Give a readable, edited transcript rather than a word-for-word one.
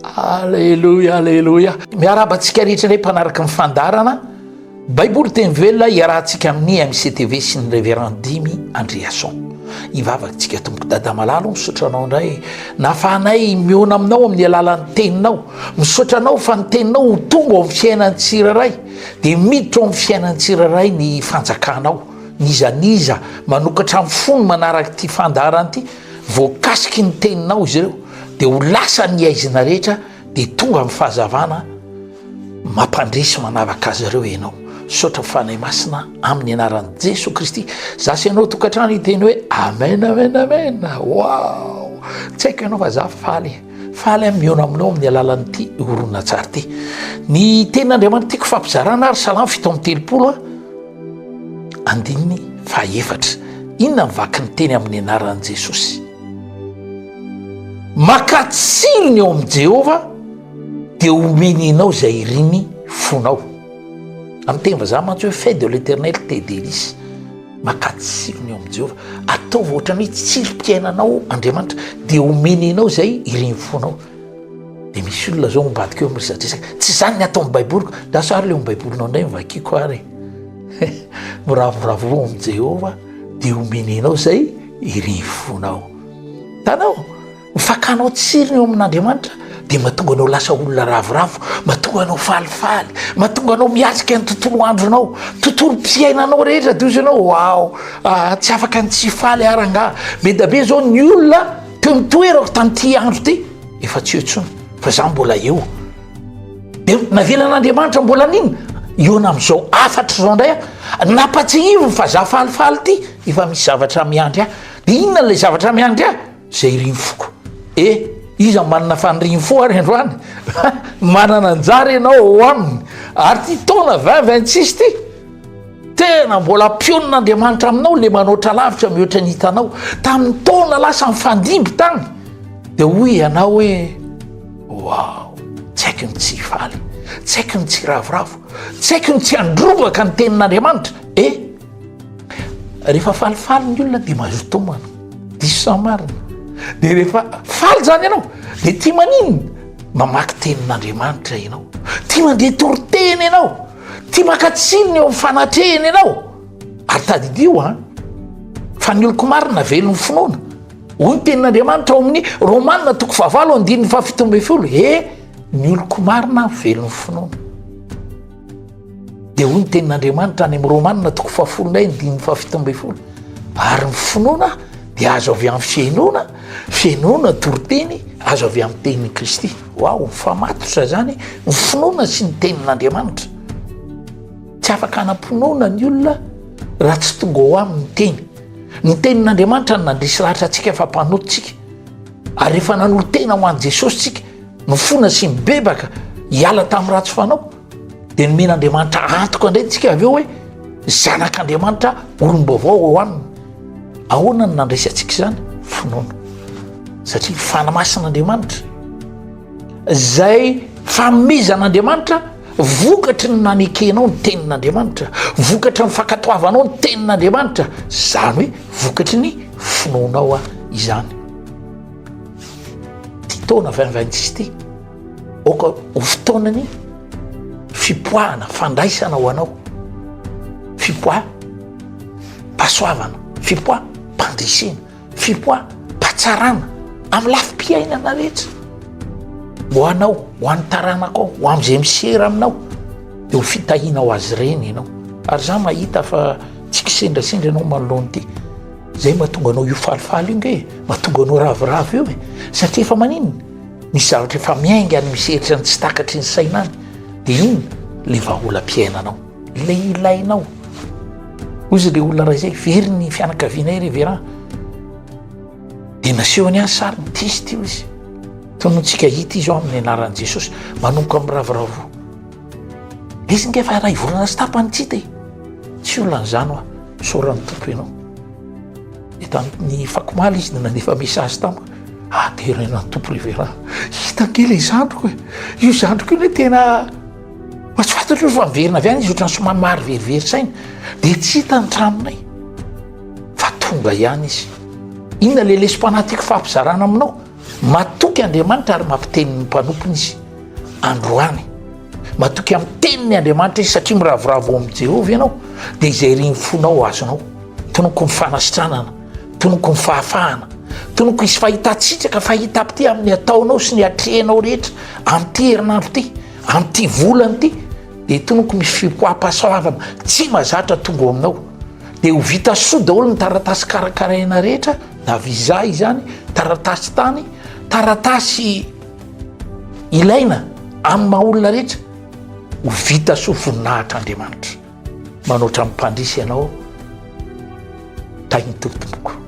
alleloia alleloia miarabantsika rehetra ndray mpanaraka ny fandarana baiboly teny velona iarahantsika amin'ny mctv sy ny révérend dimy andreason ivavakantsika tomboko dada malalo misotranao indray nafanay miona aminao amin'ny alalan'ny teninao misaotranao fa ny teninao ho tonga ao amin'ny fiainany tsiraray dia miditra ao amin'ny fiainany tsiraray ny fanjakanao nizaniza manokatra amin'ny fony manaraka ty fandarana ty voakasiky ny teninao izy ireo dia ho lasa ny aizina rehetra dia tonga amin'ny fahazavana mampandresy manavaka azy ireo ianao sotra fanay masina amin'ny anaran'i Jesosy Kristy zasy ianao tokantrano hiteny hoe amen amen amen wow tsy haiko ianao fa za faly miona aminao amin'ny alalan'ity orona tsara ty ny tenin'Andriamanitra tiako fampizarana ary salamo fito amin'ny telopolo andininy fahaefatra inona mivaky ny teny amin'ny anaran'i Jesosy makatsirony eo amin'i Jehova dia omeninao zay iriny fonao amin'ny teny vazaha mantsy hoe fais de l'éternel tes délices makatsirony eo amin'i Jehova ataova ohatrany hoe tsirim-piainanao Andriamanitra dia omeninao zay iriny fonao dia misy olona zao mibadika eo miresadresaka tsy zany ny atao amin'ny baiboliko da sary leo amin'ny baibolinao indray mivakiko ary miravoravo amin'i Jehova dia omeninao zay iriny fonao tanao mifakanao tsiriny eo amin'Andriamanitra dia mahatonga anao lasa olona ravoravo mahatonga anao falifaly mahatonga anao miatrika ny tontolo andronao tontolo-piainanao rehetra diso ianao wow tsy afaka ny tsy faly aranga medabe zao ny olona teo mitoerako tamin'ity andro ty efa tsy eo tsony fa za mbola eo dia navelan'Andriamanitra mbola nina iona amin'izao afatra zao indray napatsihivo fa za falifaly ty efa misy zavatra miandry ahy dia inona n'lay zavatra miandry ahy zay riny foko iza manana faniriny fo ary androany manana anjara ianao ao aminy ary ty taona 2026 ty tena mbola pionon'Andriamanitra aminao le manoatra lavitra mihoatra ny hitanao tamin'ny taona lasa mifandimby tany dia hoy ianao hoe wow tsy haiko ny tsy faly tsy haiko ny tsy ravoravo tsy haiko ny tsy androvaka ny tenin'Andriamanitra rehefa falifaly ny olona dia mazotomana diso sa marina dia rehefa faly zany ianao dia tia manino mamaky tenin'Andriamanitra ianao tia mandeha toriteny ianao tia makatsiriny eo amin'ny fanatrehany ianao ary tadidio fa ny oloko marina velon'ny finoana hoy ny tenin'Andriamanitra ao amin'ny Romanina toko fahavalo andininy fahafito amby folo ny oloko marina velon'ny finoana dia hoy ny tenin'Andriamanitra any amin'ny Romanina toko fahafolonay andininy fahafito amby folo ary ny finoana dia azo avy amin'ny fiainoana toriteny azo avy amin'ny tenin'i Kristy wow mifamatotra zany ny finoana sy ny tenin'Andriamanitra tsy afaka hanam-pinoana ny olona raha tsy tonga ao amin'ny teny ny tenin'Andriamanitra no nandresy lahatra antsika fa mpanototsika ary rehefa nanolo tena ho an'i Jesosy tsika mifona sy mibebaka hiala tamin'ny ratsy fanao dia nomen'Andriamanitra antoka indray tsika avy eo hoe zanak'Andriamanitra olom-baovao ao aminy ahoana ny nandresy antsika zany finoana satria fanamasin'Andriamanitra zay fanomezan'Andriamanitra vokatry ny nanekenao ny tenin'Andriamanitra vokatry ny fankatoavanao ny tenin'Andriamanitra zany hoe vokatry ny finoanao izany ty taona 2026 ty oka ho fotoanany fipoahana fandraisana ho anao fipoah pasoavana fipoah mpandresena fipoah patsarana amin'ny lafim-piainana rehetra ho anao ho an'ny taranako ao ho am'izay misera aminao dia ho fitahianao azy reny ianao ary za mahita fa tsy kisendrasendra anao manoloany ty zay mahatonga anao io falifaly io nge mahatonga anao ravoravo io satria efa maninona misy zavatra efa miainga any miseritra ny tsy takatry ny sainany dia inona le vaholam-piainanao le ilainao ozy le olona ray zay very ny fianakavianay révérend dia nasehoany any sary mitesy ty izy tonontsika hita izy ao amin'ny anaran'i Jesosy manomboka amin'ny ravoravo izy nge fa raha ivorana sy tapany tsy ty tsy olan'izany oa misaoran'ny tompo ianao dia tamin'ny fakomaly izy dia nandefa mesazy tamiko dia renan'ny tompo révérend hitangela izandroko io zandroko io le tena tsy fantatra io fa miverina avy any izy ohatrany somary maro verivery saina dia tsy hita ny tranonay fa tonga ihany izy inona le lesom-panahy tiako fampizarana aminao matoky Andriamanitra ary mampitenin'ny mpanompony izy androany, matoky amin'ny teniny Andriamanitra izy satria miravoravo amin'ny Jehovah ianao dia izay riny fonao azonao, tonoko ny fanasitranana, tonoko ny fahafahana, tonoko isy fahitatsitsaka fahita-pity amin'ny ataonao sy ny atrehanao rehetra amin'ity herinandro ity, amin'ity volana ity, dia tonoko misy fipoapasoavana tsy mahazatra tonga aminao, dia ho vita soa daholo ny taratasy karakaraina rehetra, na viza izany, taratasy tany, taratasy ilaina amin'ny maha-olona rehetra, ho vita soa voninahitra Andriamanitra manoatra amin'ny mpandrisy ianao tainy tompoko.